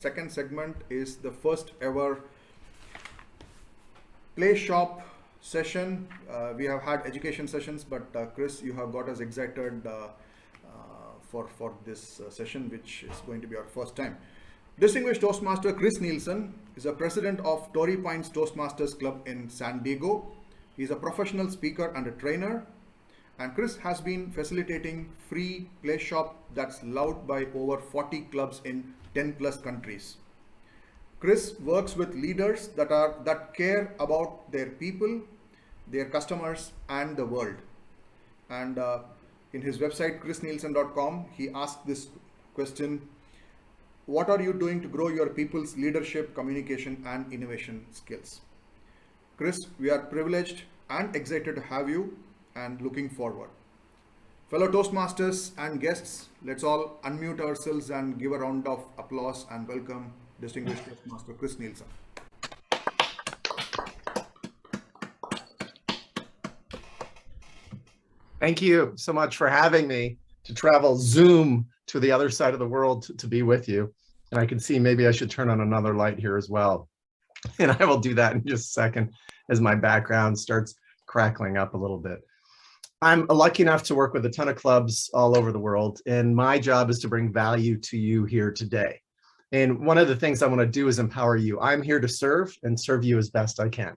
second segment is the first ever play shop session. We have had education sessions, but Chris, you have got us excited for this session, which is going to be our first time. Distinguished Toastmaster Chris Nielson is a president of Torrey Toastmasters Club in San Diego. He is a professional speaker and a trainer. And Chris has been facilitating free play shop that's loved by over 40 clubs in 10 plus countries. Chris works with leaders that care about their people, their customers, and the world. And in his website, chrisnielson.com, he asked this question: what are you doing to grow your people's leadership, communication, and innovation skills? Chris, we are privileged and excited to have you and looking forward. Fellow Toastmasters and guests, let's all unmute ourselves and give a round of applause and welcome distinguished Toastmaster Chris Nielson. Thank you so much for having me to travel Zoom to the other side of the world to be with you. And I can see maybe I should turn on another light here as well. And I will do that in just a second as my background starts crackling up a little bit. I'm lucky enough to work with a ton of clubs all over the world, and my job is to bring value to you here today. And one of the things I want to do is empower you. I'm here to serve and serve you as best I can.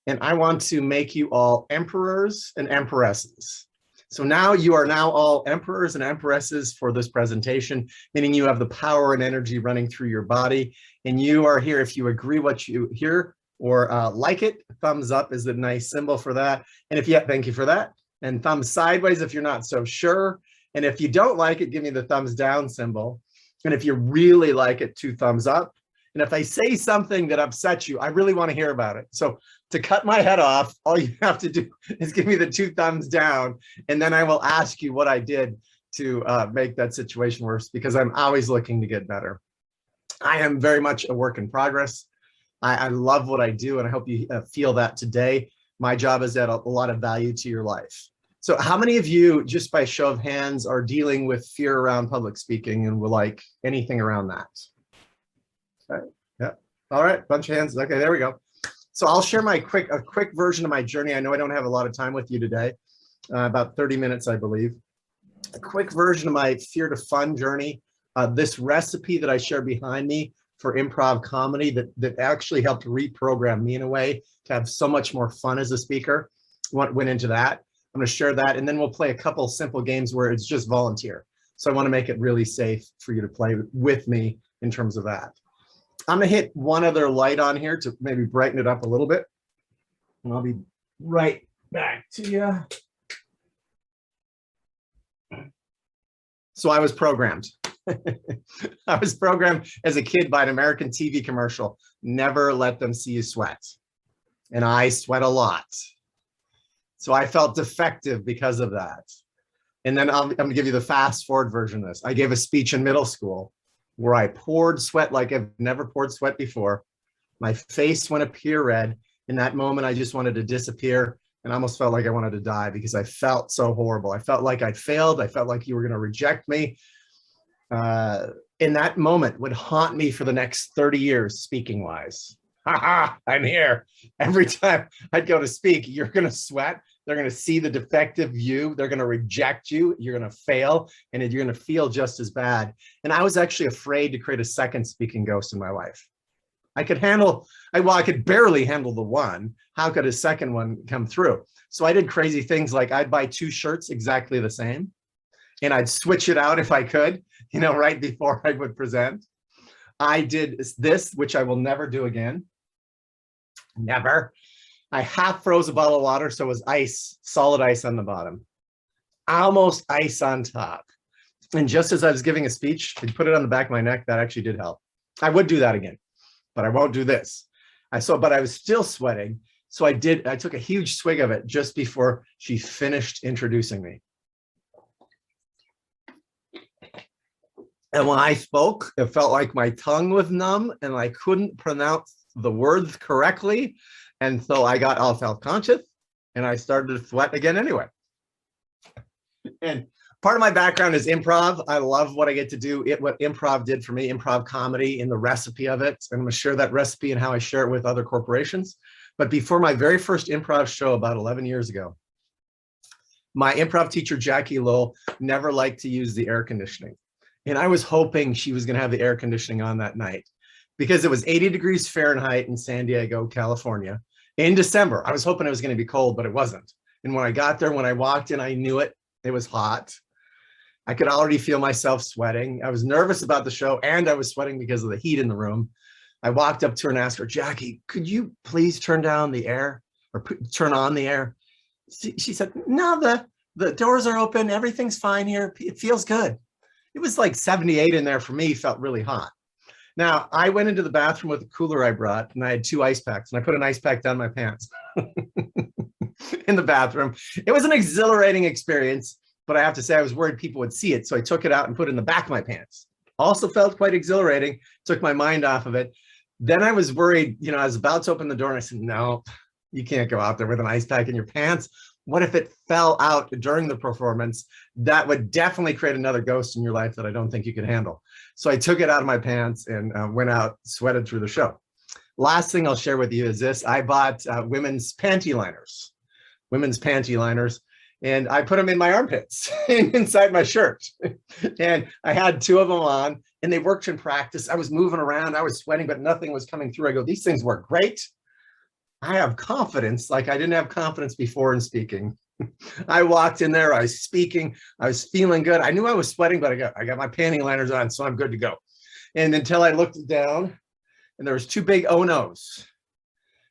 And I want to make you all emperors and empresses. So now you are now all emperors and empresses for this presentation, meaning you have the power and energy running through your body. And you are here if you agree what you hear or like it. Thumbs up is a nice symbol for that. And if yeah, thank you for that. And thumbs sideways if you're not so sure. And if you don't like it, give me the thumbs down symbol. And if you really like it, 2 thumbs up. And if I say something that upsets you, I really want to hear about it. So to cut my head off, all you have to do is give me the 2 thumbs down, and then I will ask you what I did to make that situation worse, because I'm always looking to get better. I am very much a work in progress. I love what I do, and I hope you feel that today. My job is to add a lot of value to your life. So how many of you, just by show of hands, are dealing with fear around public speaking and would like anything around that? Okay. Yeah. All right. Bunch of hands. Okay, there we go. So I'll share a quick version of my journey. I know I don't have a lot of time with you today, about 30 minutes, I believe. A quick version of my fear to fun journey. This recipe that I share behind me for improv comedy that actually helped reprogram me in a way to have so much more fun as a speaker. Went into that. I'm going to share that, and then we'll play a couple simple games where it's just volunteer. So I want to make it really safe for you to play with me in terms of that. I'm going to hit one other light on here to maybe brighten it up a little bit. And I'll be right back to you. So I was programmed. I was programmed as a kid by an American TV commercial. Never let them see you sweat. And I sweat a lot. So I felt defective because of that. And then I'm going to give you the fast forward version of this. I gave a speech in middle school where I poured sweat like I've never poured sweat before. My face went a pure red. In that moment, I just wanted to disappear and almost felt like I wanted to die because I felt so horrible. I felt like I failed. I felt like you were going to reject me. In that moment would haunt me for the next 30 years, speaking wise. Haha, I'm here. Every time I'd go to speak, you're going to sweat. They're going to see the defective you. They're going to reject you. You're going to fail, and you're going to feel just as bad. And I was actually afraid to create a second speaking ghost in my life. I could barely handle the one. How could a second one come through? So I did crazy things like I'd buy 2 shirts exactly the same, and I'd switch it out if I could, right before I would present. I did this, which I will never do again. Never. I half froze a bottle of water, so it was ice, solid ice on the bottom, almost ice on top. And just as I was giving a speech, I put it on the back of my neck. That actually did help. I would do that again, but I won't do this. But I was still sweating. So I took a huge swig of it just before she finished introducing me. And when I spoke, it felt like my tongue was numb and I couldn't pronounce the words correctly. And so I got all self-conscious and I started to sweat again anyway. And Part of my background is improv. I love what I get to do. What improv did for me, improv comedy, and the recipe of it. And I'm going to share that recipe and how I share it with other corporations. But before my very first improv show about 11 years ago, my improv teacher, Jackie Lowell, never liked to use the air conditioning. And I was hoping she was going to have the air conditioning on that night because it was 80 degrees Fahrenheit in San Diego, California in December. I was hoping it was going to be cold, but it wasn't. And when I got there, when I walked in, I knew it. It was hot. I could already feel myself sweating. I was nervous about the show and I was sweating because of the heat in the room. I walked up to her and asked her, Jackie, could you please turn down the air or turn on the air? She said, no, the doors are open. Everything's fine here. It feels good. It was like 78 in there for me, felt really hot. Now, I went into the bathroom with a cooler I brought and I had 2 ice packs and I put an ice pack down my pants in the bathroom. It was an exhilarating experience. But I have to say, I was worried people would see it. So I took it out and put it in the back of my pants. Also felt quite exhilarating, took my mind off of it. Then I was worried, I was about to open the door and I said, no, you can't go out there with an ice pack in your pants. What if it fell out during the performance? That would definitely create another ghost in your life that I don't think you can handle. So I took it out of my pants and went out, sweated through the show. Last thing I'll share with you is this. I bought women's panty liners. And I put them in my armpits inside my shirt. And I had 2 of them on and they worked in practice. I was moving around, I was sweating, but nothing was coming through. I go, these things work great. I have confidence like I didn't have confidence before in speaking. I walked in there, I was speaking, I was feeling good. I knew I was sweating, but I got my panty liners on, so I'm good to go. And until I looked down and there was 2 big oh-nos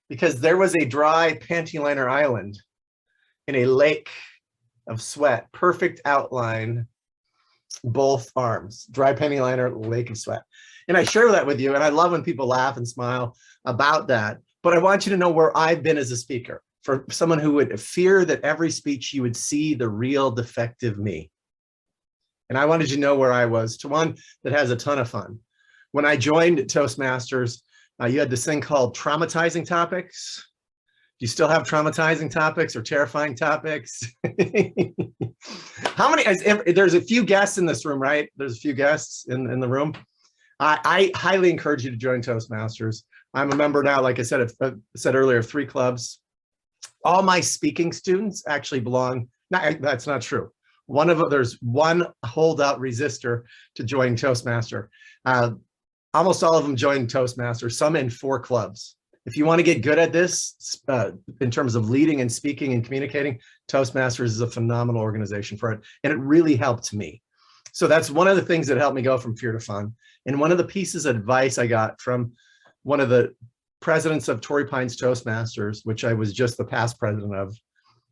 because there was a dry panty liner island in a lake of sweat, perfect outline, both arms, dry panty liner, lake of sweat. And I share that with you. And I love when people laugh and smile about that. But I want you to know where I've been as a speaker. For someone who would fear that every speech you would see the real defective me. And I wanted you to know where I was, to one that has a ton of fun. When I joined Toastmasters, you had this thing called traumatizing topics. Do you still have traumatizing topics or terrifying topics? How many, there's a few guests in this room, right? There's a few guests in the room. I highly encourage you to join Toastmasters. I'm a member now, like I said earlier, of 3 clubs. All my speaking students actually belong, that's not true. There's one holdout resistor to join Toastmaster. Almost all of them joined Toastmaster, some in 4 clubs. If you want to get good at this, in terms of leading and speaking and communicating, Toastmasters is a phenomenal organization for it. And it really helped me. So that's one of the things that helped me go from fear to fun. And one of the pieces of advice I got from one of the presidents of Torrey Pines Toastmasters, which I was just the past president of,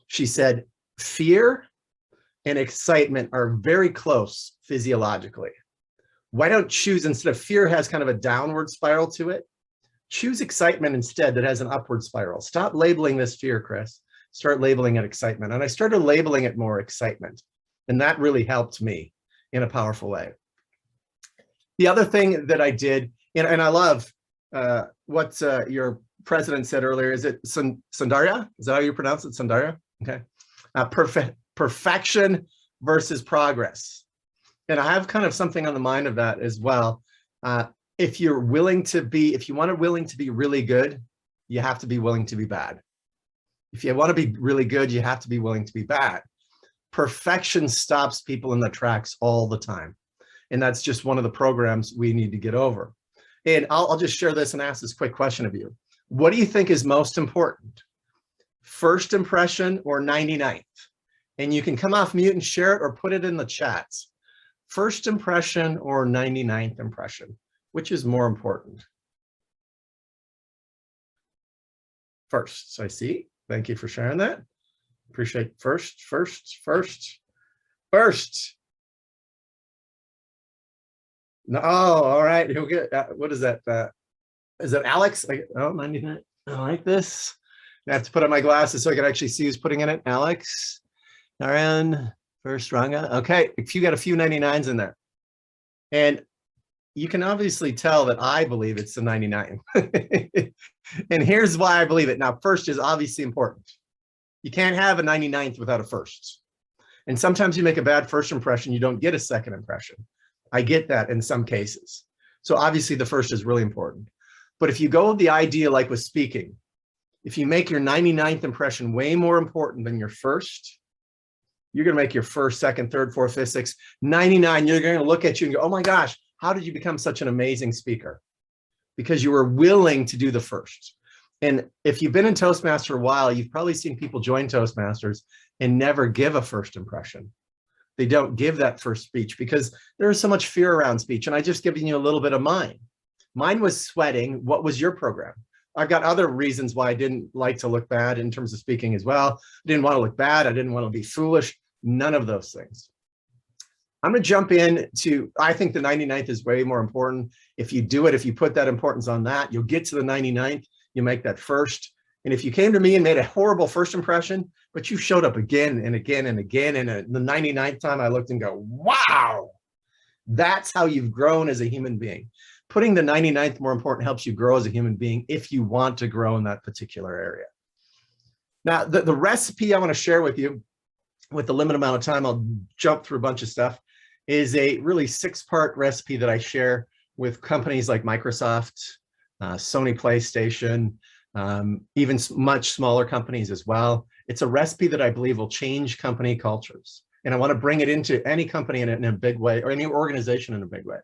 she said, fear and excitement are very close physiologically. Why don't choose, instead of fear has kind of a downward spiral to it, choose excitement instead that has an upward spiral. Stop labeling this fear, Chris. Start labeling it excitement. And I started labeling it more excitement. And that really helped me in a powerful way. The other thing that I did, and I love what your president said earlier, is it Sundarya? Is that how you pronounce it, Sundarya? Okay. Perfection versus progress. And I have kind of something on the mind of that as well. If you want to be really good, you have to be willing to be bad. If you want to be really good, you have to be willing to be bad. Perfection stops people in their tracks all the time. And that's just one of the programs we need to get over. And I'll just share this and ask this quick question of you. What do you think is most important? First impression or 99th? And you can come off mute and share it or put it in the chats. First impression or 99th impression? Which is more important? First, I see. Thank you for sharing that. Appreciate first. No, oh, all right. He'll get, what is that? Is that Alex? 99. I like this. I have to put on my glasses so I can actually see who's putting in it. Alex, Aaron, first Ranga. Okay, if you got a few 99s in there. And you can obviously tell that I believe it's the 99. And here's why I believe it. Now, first is obviously important. You can't have a 99th without a first. And sometimes you make a bad first impression, you don't get a second impression. I get that in some cases. So obviously the first is really important. But if you go with the idea like with speaking, if you make your 99th impression way more important than your first, you're going to make your first, second, third, fourth, fifth, sixth, 99. You're going to look at you and go, oh my gosh, how did you become such an amazing speaker? Because you were willing to do the first. And if you've been in Toastmaster a while, you've probably seen people join Toastmasters and never give a first impression. They don't give that first speech because there is so much fear around speech. And I just given you a little bit of mine. Mine was sweating. What was your program? I've got other reasons why I didn't like to look bad in terms of speaking as well. I didn't want to look bad. I didn't want to be foolish. None of those things. I'm going to jump in to, I think the 99th is way more important. If you do it, if you put that importance on that, you'll get to the 99th, you make that first. And if you came to me and made a horrible first impression, but you showed up again and again and again, and the 99th time I looked and go, wow, that's how you've grown as a human being. Putting the 99th more important helps you grow as a human being if you want to grow in that particular area. Now, the recipe I want to share with you, with the limited amount of time, I'll jump through a bunch of stuff, is a really 6-part recipe that I share with companies like Microsoft, Sony PlayStation, even much smaller companies as well. It's a recipe that I believe will change company cultures. And I want to bring it into any company in a big way, or any organization in a big way.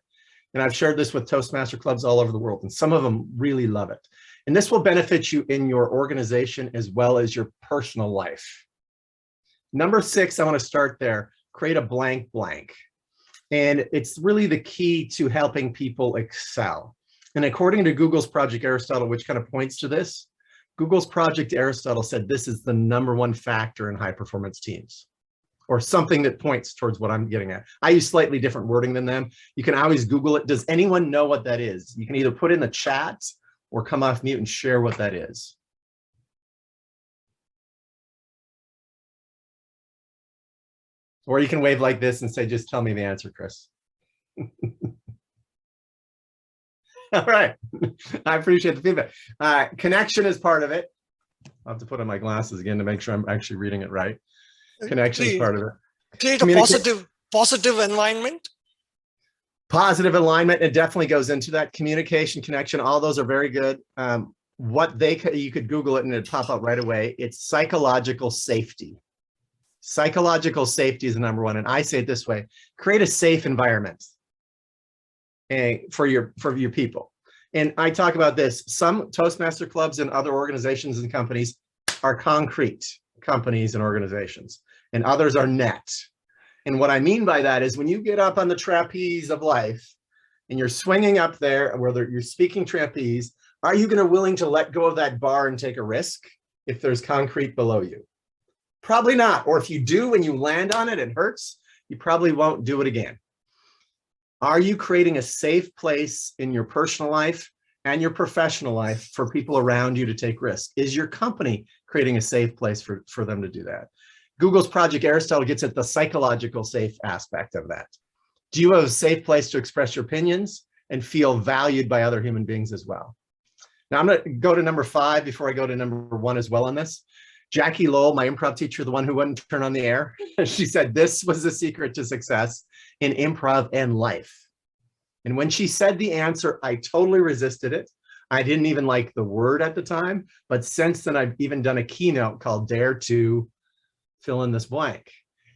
And I've shared this with Toastmaster clubs all over the world, and some of them really love it. And this will benefit you in your organization as well as your personal life. Number 6, I want to start there. Create a blank blank. And it's really the key to helping people excel. And according to Google's Project Aristotle, which kind of points to this, Google's Project Aristotle said this is the #1 factor in high performance teams, or something that points towards what I'm getting at. I use slightly different wording than them. You can always Google it. Does anyone know what that is? You can either put in the chat or come off mute and share what that is. Or you can wave like this and say, just tell me the answer, Chris. All right. I appreciate the feedback. Connection is part of it. I'll have to put on my glasses again to make sure I'm actually reading it right. Connection is part of it. Create a positive environment. Positive alignment, it definitely goes into that. Communication, connection, all those are very good. You could Google it and it'd pop up right away. It's psychological safety. Psychological safety is the #1. And I say it this way: create a safe environment for your people. And I talk about this. Some Toastmaster clubs and other organizations and companies are concrete companies and organizations, and others are net. And what I mean by that is when you get up on the trapeze of life and you're swinging up there, whether you're speaking trapeze, are you going to willing to let go of that bar and take a risk if there's concrete below you? Probably not. Or if you do, when you land on it, it hurts, you probably won't do it again. Are you creating a safe place in your personal life and your professional life for people around you to take risks? Is your company creating a safe place for them to do that? Google's Project Aristotle gets at the psychological safe aspect of that. Do you have a safe place to express your opinions and feel valued by other human beings as well? Now I'm going to go to number 5 before I go to number 1 as well on this. Jackie Lowell, my improv teacher, the one who wouldn't turn on the air, she said this was the secret to success in improv and life. And when she said the answer, I totally resisted it. I didn't even like the word at the time, but since then I've even done a keynote called Dare to fill in this blank.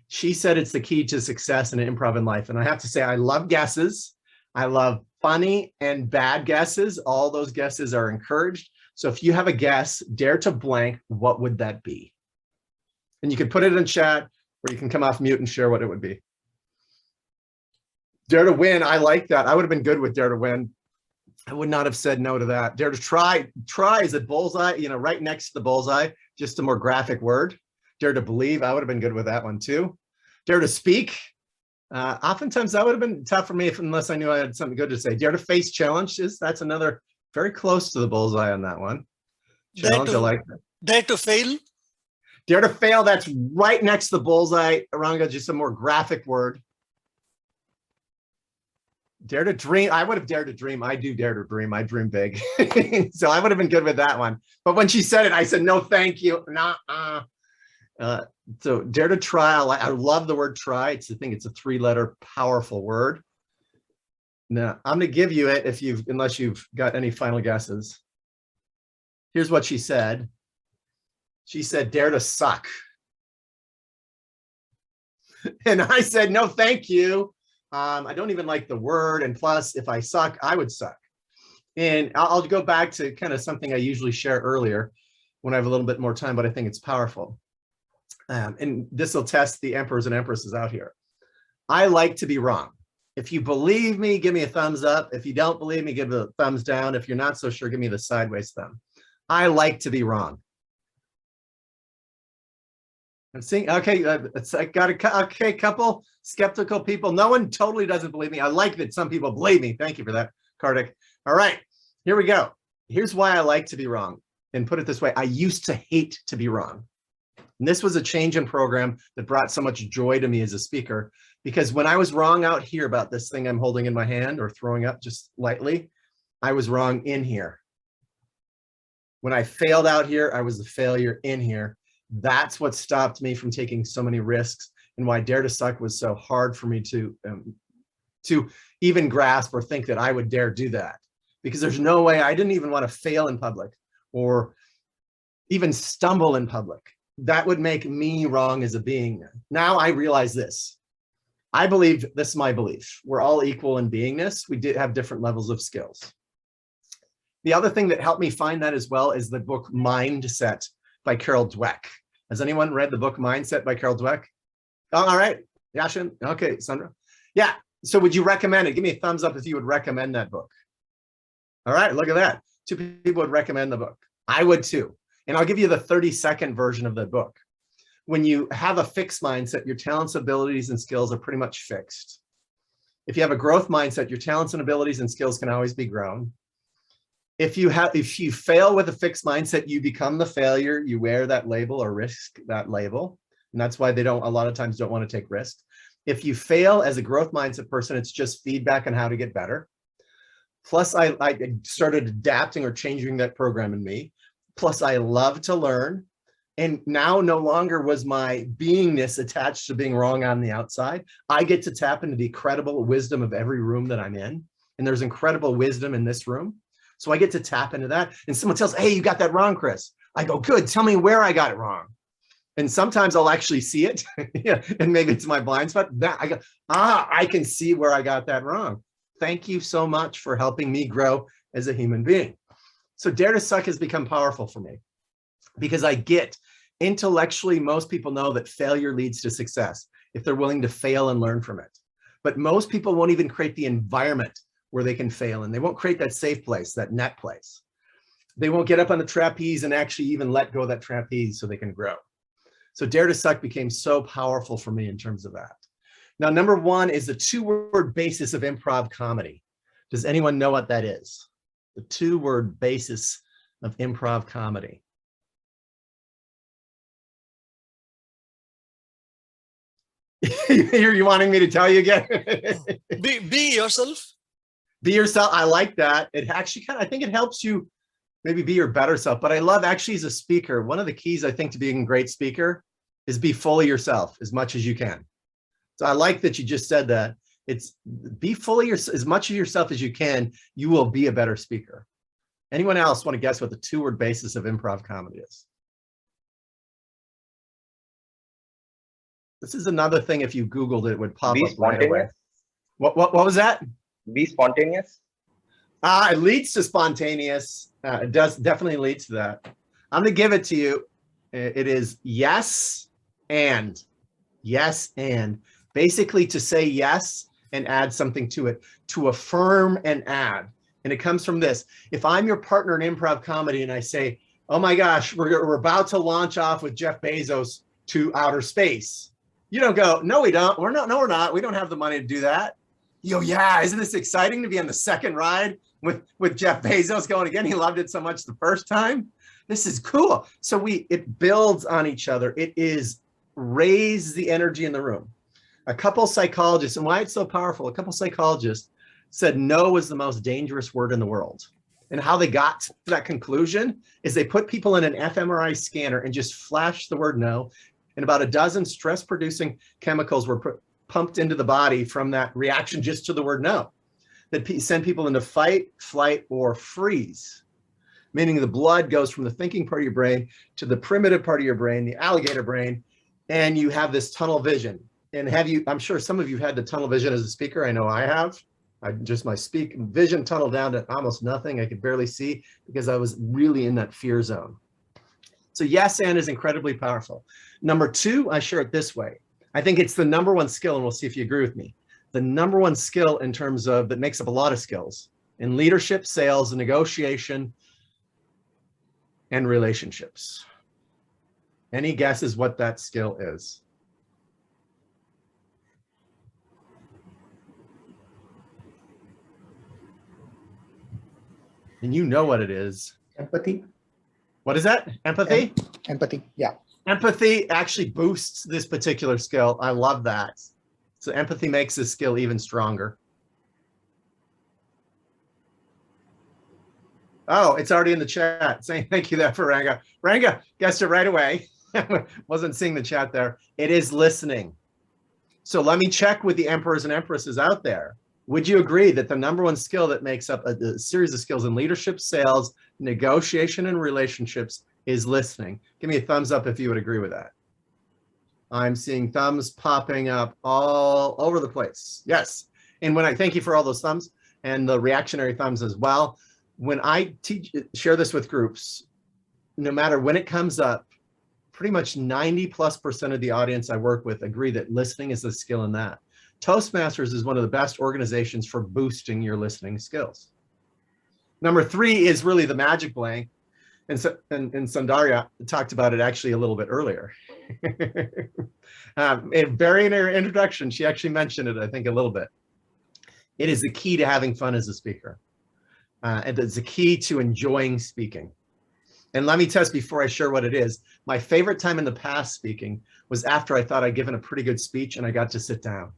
She said it's the key to success in improv and life. And I have to say, I love guesses. I love funny and bad guesses. All those guesses are encouraged. So if you have a guess, dare to blank, what would that be? And you can put it in chat, or you can come off mute and share what it would be. Dare to win, I like that. I would have been good with dare to win. I would not have said no to that. Dare to try is a bullseye, right next to the bullseye, just a more graphic word. Dare to believe, I would have been good with that one too. Dare to speak. Oftentimes that would have been tough for me unless I knew I had something good to say. Dare to face challenges, that's another very close to the bullseye on that one. Challenge, I like that. Dare to fail. Dare to fail, that's right next to the bullseye. Aranga, just a more graphic word. Dare to dream, I would have dared to dream. I do dare to dream, I dream big. So I would have been good with that one. But when she said it, I said, no, thank you. Nah. So dare to try. I love the word try. It's a 3-letter powerful word. Now I'm going to give you it unless you've got any final guesses. Here's what she said. She said, dare to suck. And I said, no, thank you. I don't even like the word. And plus, if I suck, I would suck. And I'll go back to kind of something I usually share earlier when I have a little bit more time, but I think it's powerful. And this will test the emperors and empresses out here. I like to be wrong. If you believe me, give me a thumbs up. If you don't believe me, give a thumbs down. If you're not so sure, give me the sideways thumb. I like to be wrong. I'm seeing, okay, I got a couple skeptical people. No one totally doesn't believe me. I like that some people believe me. Thank you for that, Kartik. All right, here we go. Here's why I like to be wrong. And put it this way, I used to hate to be wrong. And this was a change in program that brought so much joy to me as a speaker, because when I was wrong out here about this thing I'm holding in my hand or throwing up just lightly, I was wrong in here. When I failed out here, I was a failure in here. That's what stopped me from taking so many risks, and why Dare to Suck was so hard for me to even grasp or think that I would dare do that. Because there's no way, I didn't even want to fail in public or even stumble in public. That would make me wrong as a being. Now I realize this. I believe, this is my belief, we're all equal in beingness. We did have different levels of skills. The other thing that helped me find that as well is the book Mindset by Carol Dweck. Has anyone read the book Mindset by Carol Dweck? Oh, all right, Yashin. Okay, Sandra. Yeah, so would you recommend it? Give me a thumbs up if you would recommend that book. All right, look at that. 2 people would recommend the book. I would too. And I'll give you the 30-second version of the book. When you have a fixed mindset, your talents, abilities, and skills are pretty much fixed. If you have a growth mindset, your talents and abilities and skills can always be grown. If you fail with a fixed mindset, you become the failure. You wear that label or risk that label. And that's why they a lot of times don't want to take risks. If you fail as a growth mindset person, it's just feedback on how to get better. Plus, I started adapting or changing that program in me. Plus, I love to learn. And now no longer was my beingness attached to being wrong on the outside. I get to tap into the incredible wisdom of every room that I'm in. And there's incredible wisdom in this room. So I get to tap into that. And someone tells, hey, you got that wrong, Chris. I go, good, tell me where I got it wrong. And sometimes I'll actually see it. Yeah, and maybe it's my blind spot. That I go, I can see where I got that wrong. Thank you so much for helping me grow as a human being. So Dare to Suck has become powerful for me because I get intellectually, most people know that failure leads to success if they're willing to fail and learn from it. But most people won't even create the environment where they can fail, and they won't create that safe place, that net place. They won't get up on the trapeze and actually even let go of that trapeze so they can grow. So Dare to Suck became so powerful for me in terms of that. Now, number 1 is the 2-word basis of improv comedy. Does anyone know what that is? The 2-word basis of improv comedy. You wanting me to tell you again? Be yourself. Be yourself. I like that. It actually I think it helps you maybe be your better self. But I love actually as a speaker, one of the keys I think to being a great speaker is be fully yourself as much as you can. So I like that you just said that. It's be fully as much of yourself as you can. You will be a better speaker. Anyone else want to guess what the 2-word basis of improv comedy is? This is another thing. If you Googled it, it would pop up right away. What was that? Be spontaneous. It leads to spontaneous. It does definitely lead to that. I'm going to give it to you. It is yes and. Yes and. Basically to say yes and add something to it. To affirm and add. And it comes from this. If I'm your partner in improv comedy and I say, oh my gosh, we're about to launch off with Jeff Bezos to outer space. You don't go, no, we don't. We're not. We don't have the money to do that. You go, yeah, isn't this exciting to be on the second ride with Jeff Bezos going again? He loved it so much the first time. This is cool. So it builds on each other. It is raise the energy in the room. A couple psychologists, and why it's so powerful, a couple psychologists said no was the most dangerous word in the world. And how they got to that conclusion is they put people in an fMRI scanner and just flashed the word no. and about a dozen stress-producing chemicals were pumped into the body from that reaction just to the word no, that send people into fight, flight, or freeze, meaning the blood goes from the thinking part of your brain to the primitive part of your brain, the alligator brain, and you have this tunnel vision. And I'm sure some of you had the tunnel vision as a speaker. I know I have. My vision tunneled down to almost nothing. I could barely see because I was really in that fear zone. So yes, and is incredibly powerful. Number two, I share it this way. I think it's the number one skill, and we'll see if you agree with me. The number one skill in terms of, that makes up a lot of skills in leadership, sales, negotiation, and relationships. Any guesses what that skill is? And you know what it is. Empathy. What is that? Empathy? Empathy, yeah. Empathy actually boosts this particular skill. I love that. So empathy makes this skill even stronger. Oh, it's already in the chat saying thank you there for Ranga. Ranga guessed it right away. Wasn't seeing the chat there. It is listening. So let me check with the emperors and empresses out there. Would you agree that the number one skill that makes up a series of skills in leadership, sales, negotiation, and relationships is listening? Give me a thumbs up if you would agree with that. I'm seeing thumbs popping up all over the place. Yes. And when I thank you for all those thumbs and the reactionary thumbs as well. When I share this with groups, no matter when it comes up, pretty much 90+% of the audience I work with agree that listening is a skill in that. Toastmasters is one of the best organizations for boosting your listening skills. Number three is really the magic blank. And Sundarya talked about it actually a little bit earlier. Very in her introduction, she actually mentioned it, I think, a little bit. It is the key to having fun as a speaker. And it's the key to enjoying speaking. And let me test before I share what it is. My favorite time in the past speaking was after I thought I'd given a pretty good speech and I got to sit down.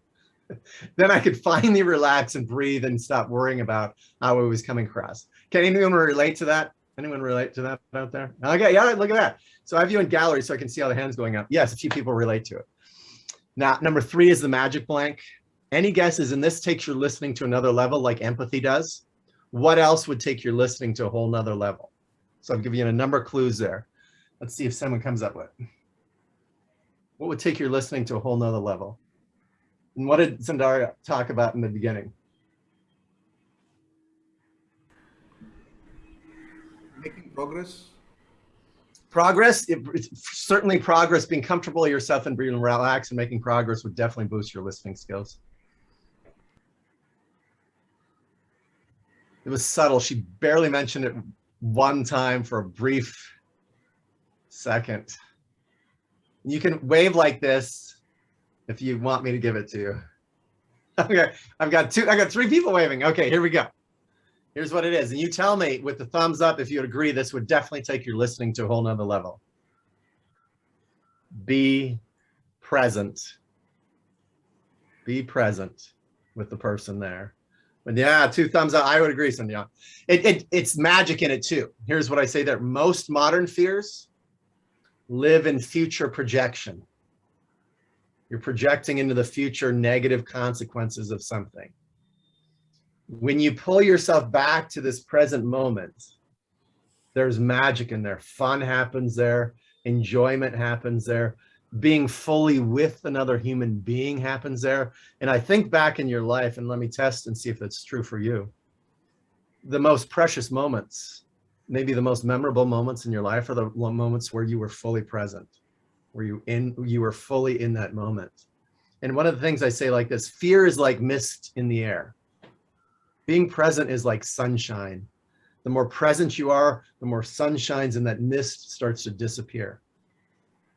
Then I could finally relax and breathe and stop worrying about how it was coming across. Can anyone relate to that? Anyone relate to that out there? Okay, yeah, look at that. So I have you in gallery so I can see all the hands going up. Yes, a few people relate to it. Now, number three is the magic blank. Any guesses? And this takes your listening to another level like empathy does. What else would take your listening to a whole nother level? So I've given you a number of clues there. Let's see if someone comes up with. What would take your listening to a whole nother level? And what did Sundarya talk about in the beginning? Making progress. Progress, it's certainly progress. Being comfortable with yourself and being relaxed and making progress would definitely boost your listening skills. It was subtle. She barely mentioned it one time for a brief second. You can wave like this if you want me to give it to you. Okay, I got three people waving. Okay, here we go. Here's what it is. And you tell me with the thumbs up if you would agree this would definitely take your listening to a whole nother level. Be present. Be present with the person there. But yeah, two thumbs up. I would agree, Sandhya. It's magic in it too. Here's what I say there. Most modern fears live in future projection. You're projecting into the future negative consequences of something. When you pull yourself back to this present moment, there's magic in there. Fun happens there. Enjoyment happens there. Being fully with another human being happens there. And I think back in your life, and let me test and see if that's true for you. The most precious moments, maybe the most memorable moments in your life are the moments where you were fully present, where you were fully in that moment. And one of the things I say like this, fear is like mist in the air. Being present is like sunshine. The more present you are, the more sun shines and that mist starts to disappear.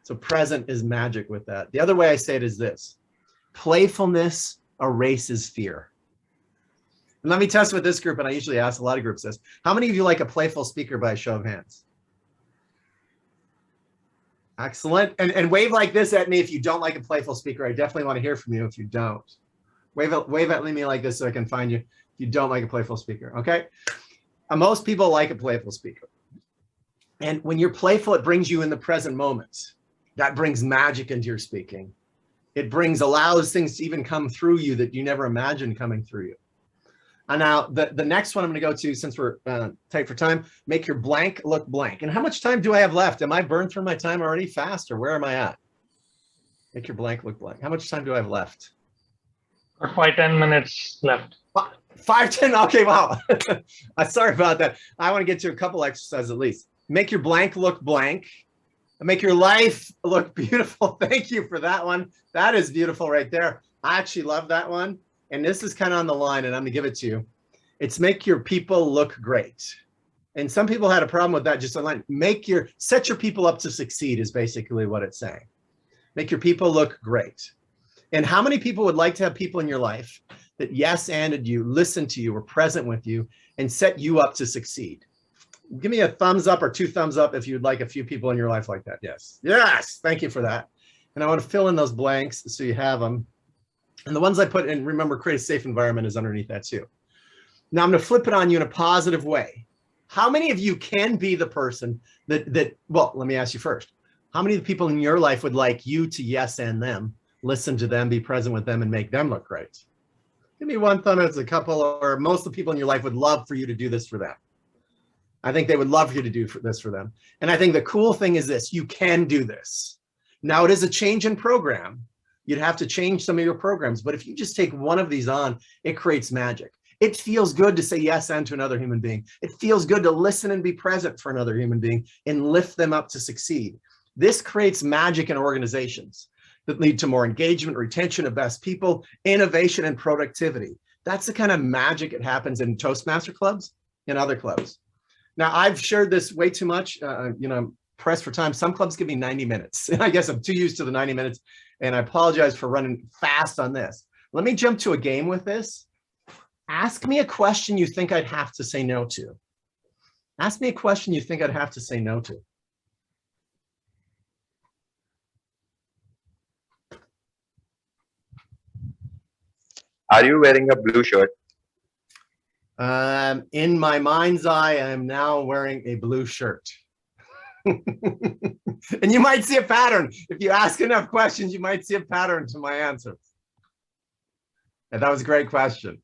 So present is magic with that. The other way I say it is this: playfulness erases fear. And let me test with this group, and I usually ask a lot of groups this. How many of you like a playful speaker by a show of hands? Excellent. And wave like this at me if you don't like a playful speaker. I definitely want to hear from you if you don't. Wave at me like this so I can find you if you don't like a playful speaker, okay? Most people like a playful speaker. And when you're playful, it brings you in the present moment. That brings magic into your speaking. It allows things to even come through you that you never imagined coming through you. And now the next one I'm going to go to, since we're tight for time, make your blank look blank. And how much time do I have left? Am I burned through my time already fast, or where am I at? Make your blank look blank. How much time do I have left? Got 5-10 minutes left. 5-10. Okay, wow. Sorry about that. I want to get to a couple exercises at least. Make your blank look blank. Make your life look beautiful. Thank you for that one. That is beautiful right there. I actually love that one. And this is kind of on the line, and I'm going to give it to you. It's make your people look great. And some people had a problem with that just online. Set your people up to succeed is basically what it's saying. Make your people look great. And how many people would like to have people in your life that yes-anded you, listened to you, were present with you, and set you up to succeed? Give me a thumbs up or 2 thumbs up if you'd like a few people in your life like that. Yes. Yes. Thank you for that. And I want to fill in those blanks so you have them. And the ones I put in, remember, create a safe environment is underneath that too. Now I'm going to flip it on you in a positive way. How many of you can be the person well, let me ask you first. How many of the people in your life would like you to yes and them, listen to them, be present with them, and make them look great? Give me 1 thumb as a couple, or most of the people in your life would love for you to do this for them. I think they would love for you to do this for them. And I think the cool thing is this, you can do this. Now it is a change in program. You'd have to change some of your programs, but if you just take one of these on, it creates magic. It feels good to say yes and to another human being. It feels good to listen and be present for another human being and lift them up to succeed. This creates magic in organizations that lead to more engagement, retention of best people, innovation, and productivity. That's the kind of magic that happens in Toastmaster clubs and other clubs. Now, I've shared this way too much, I'm pressed for time. Some clubs give me 90 minutes. And I guess I'm too used to the 90 minutes. And I apologize for running fast on this. Let me jump to a game with this. Ask me a question you think I'd have to say no to. Ask me a question you think I'd have to say no to. Are you wearing a blue shirt? In my mind's eye, I'm now wearing a blue shirt. And you might see a pattern. If you ask enough questions, you might see a pattern to my answers. And that was a great question.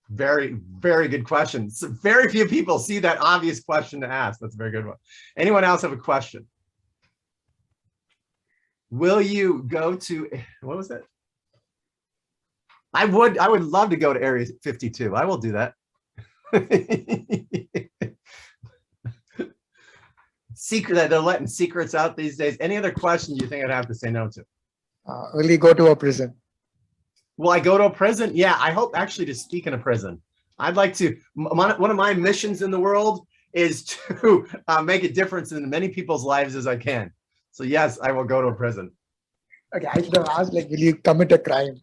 Very, very good question. So very few people see that obvious question to ask. That's a very good one. Anyone else have a question? Will you go to, what was that? I would love to go to Area 52. I will do that. Secret, they're letting secrets out these days. Any other questions you think I'd have to say no to? Will you go to a prison? Will I go to a prison? Yeah, I hope actually to speak in a prison. I'd like to, one of my missions in the world is to make a difference in as many people's lives as I can. So yes, I will go to a prison. Okay, I should have asked, like, will you commit a crime?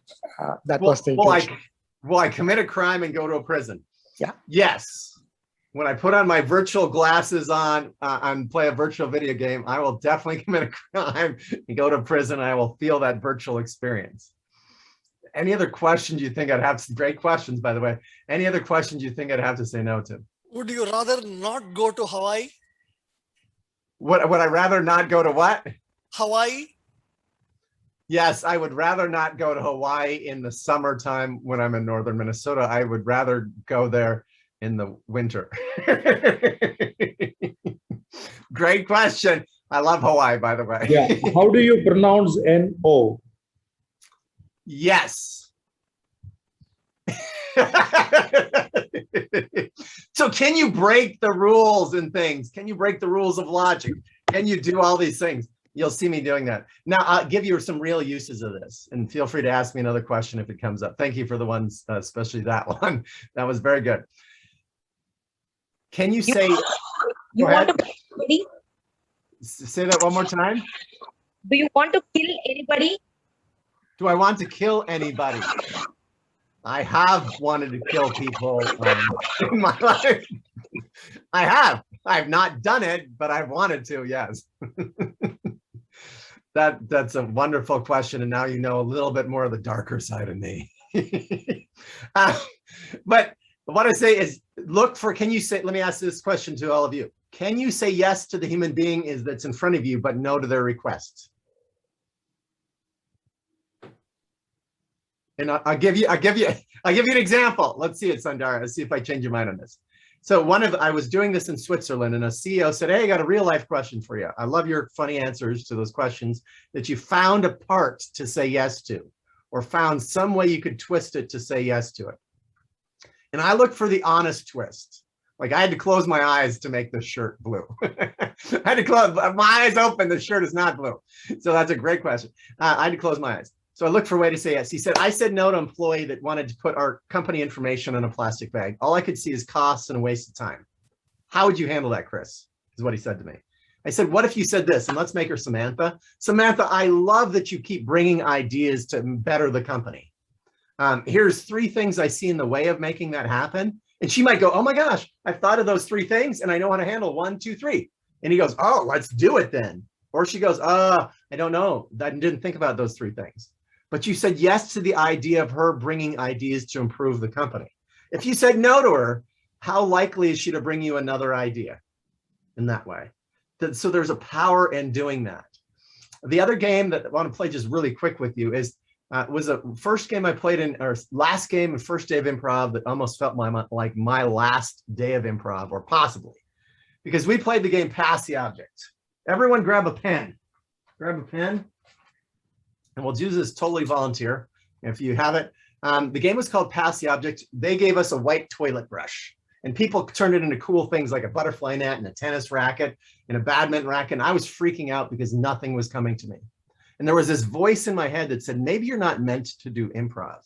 That was the intention. Will I commit a crime and go to a prison? Yeah. Yes. When I put on my virtual glasses on and play a virtual video game, I will definitely commit a crime and go to prison. I will feel that virtual experience. Any other questions you think I'd have? Great questions, by the way. Any other questions you think I'd have to say no to? Would you rather not go to Hawaii? Would I rather not go to what? Hawaii? Yes, I would rather not go to Hawaii in the summertime when I'm in northern Minnesota. I would rather go there in the winter. Great question. I love Hawaii, by the way. Yeah. How do you pronounce N-O? Yes. So can you break the rules and things? Can you break the rules of logic? Can you do all these things? You'll see me doing that. Now, I'll give you some real uses of this, and feel free to ask me another question if it comes up. Thank you for the ones, especially that one. That was very good. Can you say, you want to kill anybody? Say that one more time? Do you want to kill anybody? Do I want to kill anybody? I have wanted to kill people in my life. I have. I've not done it, but I've wanted to, yes. That's a wonderful question, and now you know a little bit more of the darker side of me. But what I say is, look for, can you say, let me ask this question to all of you. Can you say yes to the human being that's in front of you, but no to their requests? And I'll give you an example. Let's see it, Sundar. Let's see if I change your mind on this. So I was doing this in Switzerland, and a CEO said, "Hey, I got a real life question for you. I love your funny answers to those questions that you found a part to say yes to, or found some way you could twist it to say yes to it." And I looked for the honest twist. Like I had to close my eyes to make the shirt blue. I had to close my eyes open. The shirt is not blue. So that's a great question. I had to close my eyes. So I looked for a way to say yes. He said, "I said no to an employee that wanted to put our company information in a plastic bag. All I could see is costs and a waste of time. How would you handle that, Chris?" Is what he said to me. I said, "What if you said this?" And let's make her Samantha. "Samantha, I love that you keep bringing ideas to better the company. Here's 3 things I see in the way of making that happen." And she might go, "Oh my gosh, I've thought of those 3 things and I know how to handle 1, 2, 3. And he goes, "Oh, let's do it then." Or she goes, "I don't know. I didn't think about those 3 things." But you said yes to the idea of her bringing ideas to improve the company. If you said no to her, how likely is she to bring you another idea in that way? So there's a power in doing that. The other game that I want to play just really quick with you is was a first game I played in, or last game and first day of improv that almost felt like my last day of improv, or possibly, because we played the game Pass the Object. Everyone grab a pen. Grab a pen. And we'll do this totally volunteer. If you have it, the game was called Pass the Object. They gave us a white toilet brush, and people turned it into cool things like a butterfly net and a tennis racket and a badminton racket. And I was freaking out because nothing was coming to me. And there was this voice in my head that said, maybe you're not meant to do improv.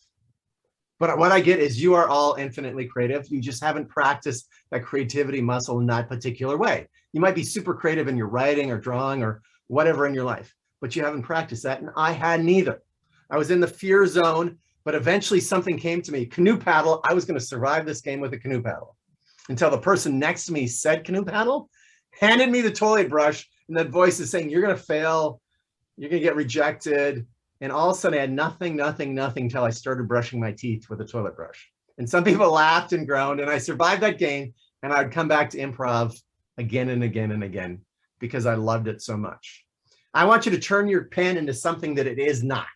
But what I get is you are all infinitely creative. You just haven't practiced that creativity muscle in that particular way. You might be super creative in your writing or drawing or whatever in your life, but you haven't practiced that. And I hadn't either. I was in the fear zone, but eventually something came to me. Canoe paddle. I was going to survive this game with a canoe paddle until the person next to me said canoe paddle, handed me the toilet brush, and that voice is saying, you're going to fail. You're going to get rejected. And all of a sudden I had nothing until I started brushing my teeth with a toilet brush. And some people laughed and groaned, and I survived that game. And I'd come back to improv again and again and again because I loved it so much. I want you to turn your pen into something that it is not.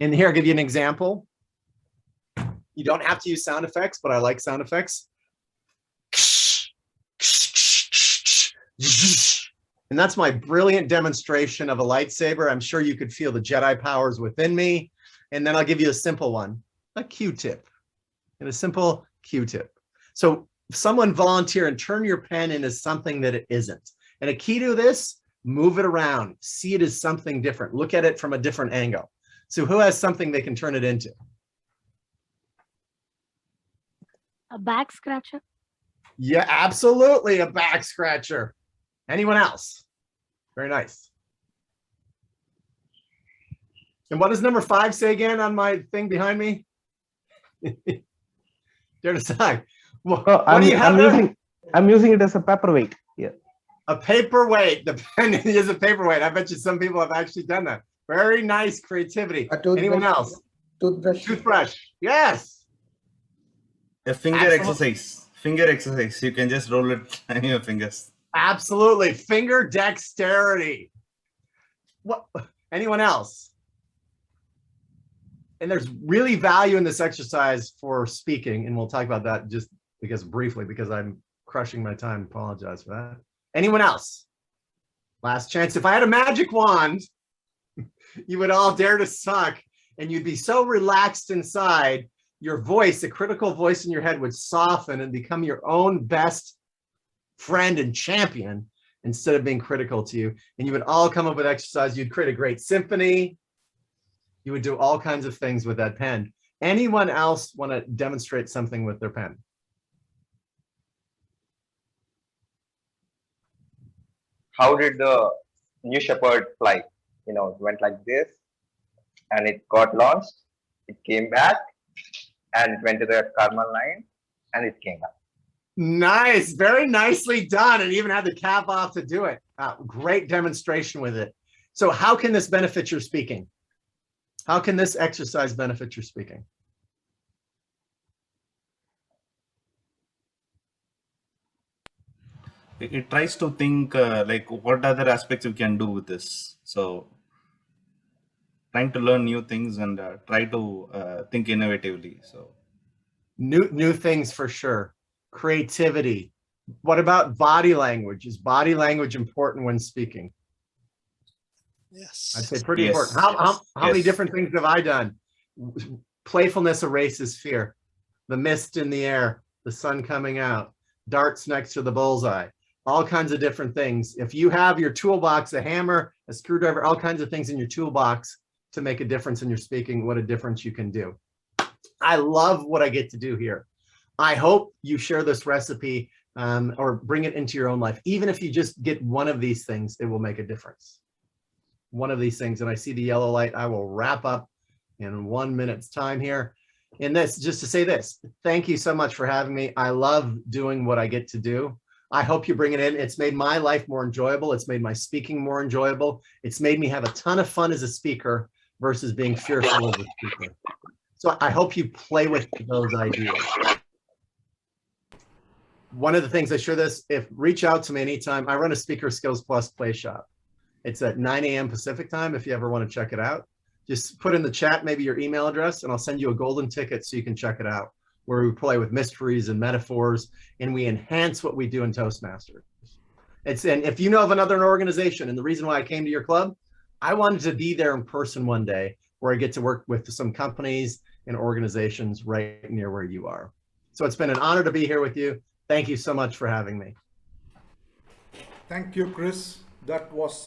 And here, I'll give you an example. You don't have to use sound effects, but I like sound effects. And that's my brilliant demonstration of a lightsaber. I'm sure you could feel the Jedi powers within me. And then I'll give you a simple one, a Q-tip, and a simple Q-tip. So someone volunteer and turn your pen into something that it isn't. And a key to this, move it around, see it as something different, look at it from a different angle. So who has something they can turn it into? A back scratcher. Yeah, absolutely, a back scratcher. Anyone else? Very nice. And what does number 5 say again on my thing behind me? Dare decide. What do you have there? I'm using it as a paperweight. Yeah. A paperweight. The pen is a paperweight. I bet you some people have actually done that. Very nice creativity. Anyone else? Toothbrush. Yes. A finger exercise. Finger exercise. You can just roll it on your fingers. Absolutely. Finger dexterity. What? Anyone else? And there's really value in this exercise for speaking, and we'll talk about that just briefly because I'm crushing my time. Apologize for that. Anyone else? Last chance. If I had a magic wand, you would all dare to suck, and you'd be so relaxed inside, your voice, the critical voice in your head, would soften and become your own best friend and champion instead of being critical to you. And you would all come up with exercise. You'd create a great symphony. You would do all kinds of things with that pen. Anyone else want to demonstrate something with their pen? How did the New Shepard fly? You know, it went like this, and it got launched. It came back, and it went to the Karman line, and it came back. Nice, very nicely done, and even had the cap off to do it. Great demonstration with it. So how can this benefit your speaking? How can this exercise benefit your speaking? It tries to think like what other aspects we can do with this. So trying to learn new things and try to think innovatively. So New things for sure. Creativity. What about body language? Is body language important when speaking? Yes. I'd say pretty Yes, important. How many yes. different things have I done? Playfulness erases fear. The mist in the air, the sun coming out, darts next to the bullseye, all kinds of different things. If you have your toolbox, a hammer, a screwdriver, all kinds of things in your toolbox to make a difference in your speaking, what a difference you can do. I love what I get to do here. I hope you share this recipe or bring it into your own life. Even if you just get one of these things, it will make a difference. One of these things, and I see the yellow light. I will wrap up in 1 minute's time here. And this, just to say this, thank you so much for having me. I love doing what I get to do. I hope you bring it in. It's made my life more enjoyable. It's made my speaking more enjoyable. It's made me have a ton of fun as a speaker versus being fearful as a speaker. So I hope you play with those ideas. One of the things I share this, reach out to me anytime. I run a Speaker Skills Plus play shop. It's at 9 a.m. Pacific time if you ever want to check it out. Just put in the chat maybe your email address and I'll send you a golden ticket so you can check it out, where we play with mysteries and metaphors and we enhance what we do in Toastmasters. And if you know of another organization, and the reason why I came to your club, I wanted to be there in person one day where I get to work with some companies and organizations right near where you are. So it's been an honor to be here with you. Thank you so much for having me. Thank you, Chris. That was